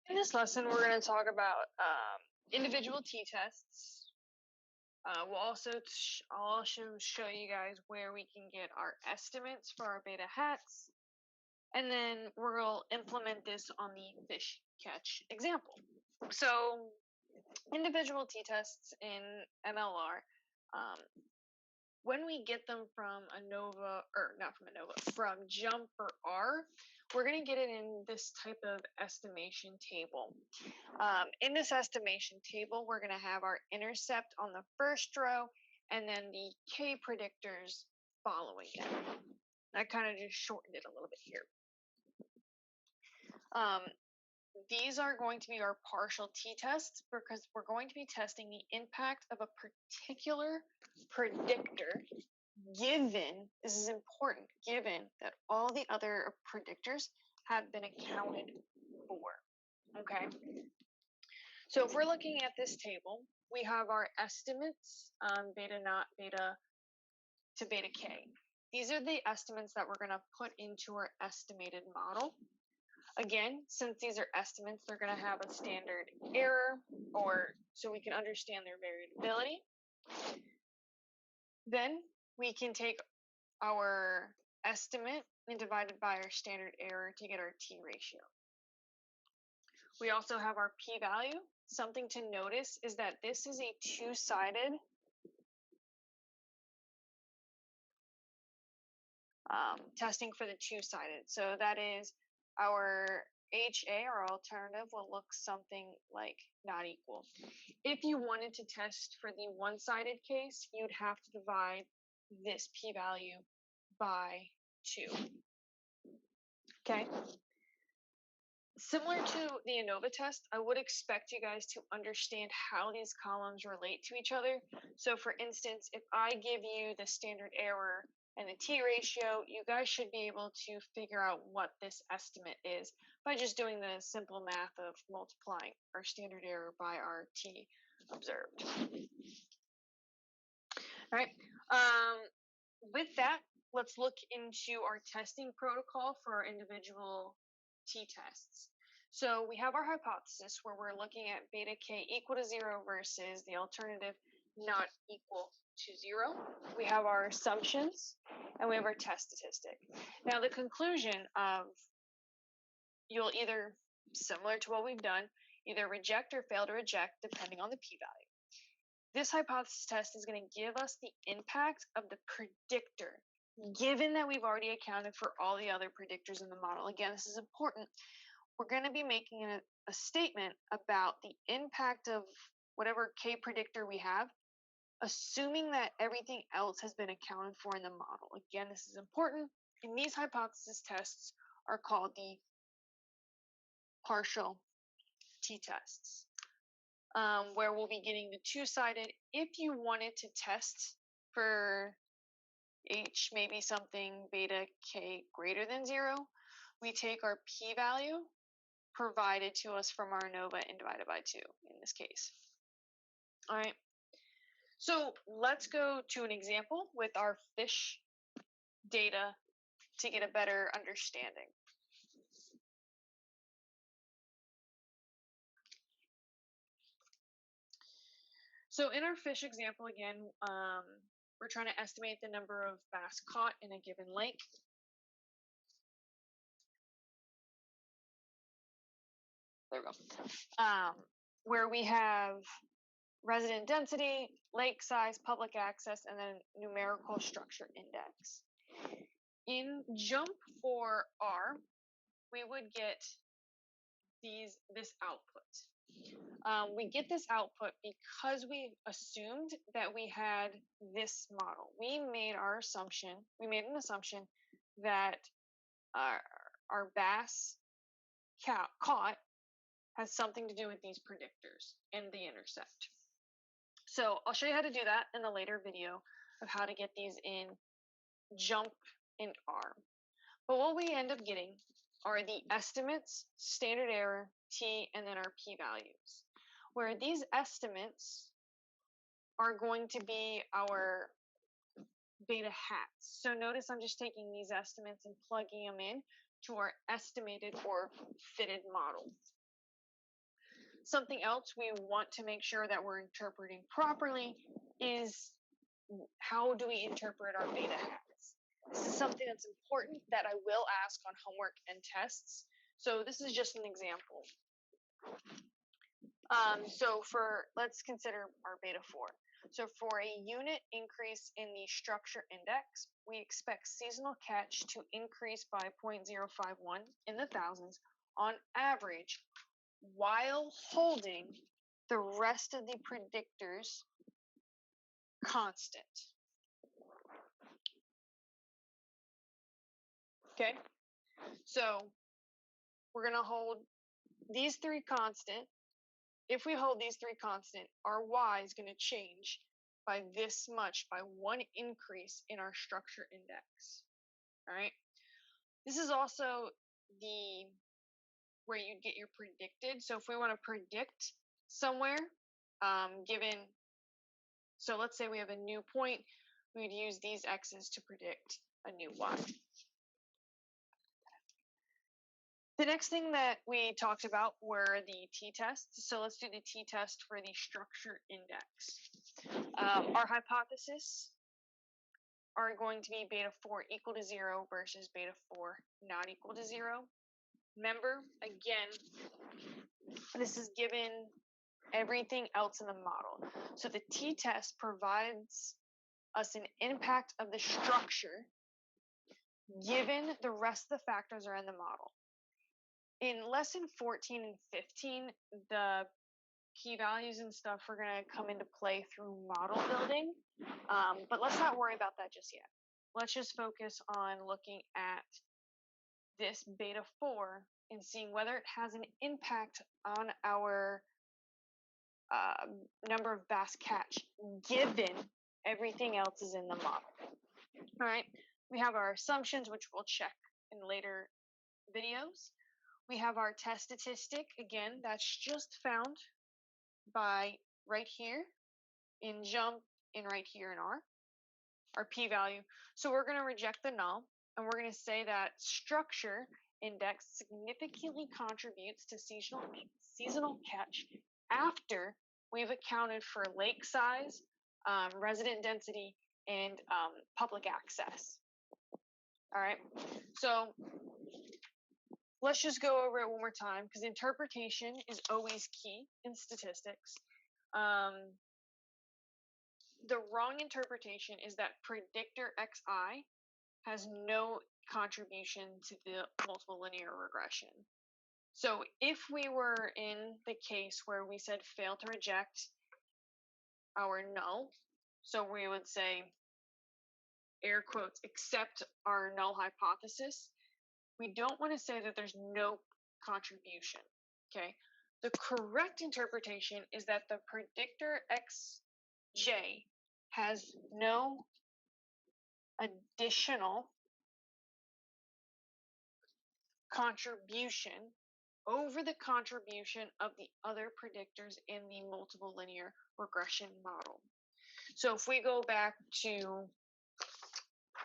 In this lesson, we're going to talk about individual t-tests. I'll also show you guys where we can get our estimates for our beta hats, and then we'll implement this on the fish catch example. So, individual t-tests in MLR, when we get them from ANOVA, or not from ANOVA, from JUMP or R, we're going to get it in this type of estimation table. In this estimation table, we're going to have our intercept on the first row and then the K predictors following it. I kind of just shortened it a little bit here. These are going to be our partial t-tests because we're going to be testing the impact of a particular predictor given, this is important, given that all the other predictors have been accounted for. Okay. So if we're looking at this table, we have our estimates, beta naught, beta to beta k. These are the estimates that we're going to put into our estimated model. Again, since these are estimates, they're going to have a standard error, or so we can understand their variability. Then we can take our estimate and divide it by our standard error to get our t-ratio. We also have our p-value. Something to notice is that this is a two-sided testing for the two-sided. So that is our HA, our alternative, will look something like not equal. If you wanted to test for the one-sided case, you'd have to divide this p-value by 2. Okay. Similar to the ANOVA test, I would expect you guys to understand how these columns relate to each other. So for instance, if I give you the standard error and the t-ratio, you guys should be able to figure out what this estimate is by just doing the simple math of multiplying our standard error by our t observed. All right. With that, let's look into our testing protocol for our individual t-tests. So we have our hypothesis where we're looking at beta k equal to 0 versus the alternative not equal to 0. We have our assumptions and we have our test statistic. Now the conclusion of, you'll either, similar to what we've done, either reject or fail to reject depending on the p-value. This hypothesis test is going to give us the impact of the predictor, given that we've already accounted for all the other predictors in the model. Again, this is important. We're going to be making a statement about the impact of whatever K predictor we have, assuming that everything else has been accounted for in the model. Again, this is important, and these hypothesis tests are called the partial t-tests. Where we'll be getting the two-sided. If you wanted to test for H, maybe something beta k greater than 0, we take our p-value provided to us from our ANOVA and divide it by 2 in this case. All right. So let's go to an example with our fish data to get a better understanding. So in our fish example, again, we're trying to estimate the number of bass caught in a given lake. There we go. Where we have resident density, lake size, public access, and then numerical structure index. In JUMP for R, we would get this output. We get this output because we assumed that we had this model. We made an assumption that our bass caught has something to do with these predictors and the intercept. So I'll show you how to do that in a later video of how to get these in JUMP and R. But what we end up getting are the estimates, standard error, t, and then our p-values, where these estimates are going to be our beta hats. So notice I'm just taking these estimates and plugging them in to our estimated or fitted model. Something else we want to make sure that we're interpreting properly is how do we interpret our beta hats? This is something that's important that I will ask on homework and tests. So this is just an example. Let's consider our beta 4. So for a unit increase in the structure index, we expect seasonal catch to increase by 0.051 in the thousands on average, while holding the rest of the predictors constant. Okay, so we're going to hold these three constant. If we hold these three constant, our y is going to change by this much, by one increase in our structure index. All right. This is also where you get your predicted. So if we want to predict somewhere, so let's say we have a new point, we would use these x's to predict a new y. The next thing that we talked about were the t-tests. So let's do the t-test for the structure index. Our hypothesis are going to be beta 4 equal to 0 versus beta 4 not equal to 0. Remember, again, this is given everything else in the model. So the t-test provides us an impact of the structure given the rest of the factors are in the model. In lesson 14 and 15, the p-values and stuff are going to come into play through model building, but let's not worry about that just yet. Let's just focus on looking at this beta 4 and seeing whether it has an impact on our number of bass catch, given everything else is in the model. All right, we have our assumptions, which we'll check in later videos. We have our test statistic. Again, that's just found by right here in jump and right here in our p-value. So we're going to reject the null, and we're going to say that structure index significantly contributes to seasonal catch after we've accounted for lake size, resident density, and public access. All right, so let's just go over it one more time, because interpretation is always key in statistics. The wrong interpretation is that predictor xi has no contribution to the multiple linear regression. So if we were in the case where we said fail to reject our null, so we would say, air quotes, accept our null hypothesis, we don't want to say that there's no contribution, okay? The correct interpretation is that the predictor xj has no additional contribution over the contribution of the other predictors in the multiple linear regression model. So if we go back to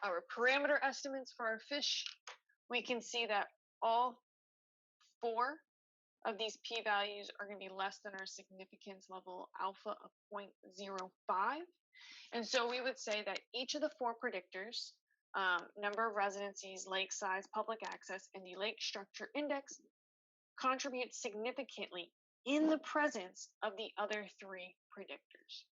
our parameter estimates for our fish, we can see that all 4 of these p-values are going to be less than our significance level alpha of 0.05. And so we would say that each of the 4 predictors, number of residencies, lake size, public access, and the lake structure index, contribute significantly in the presence of the other 3 predictors.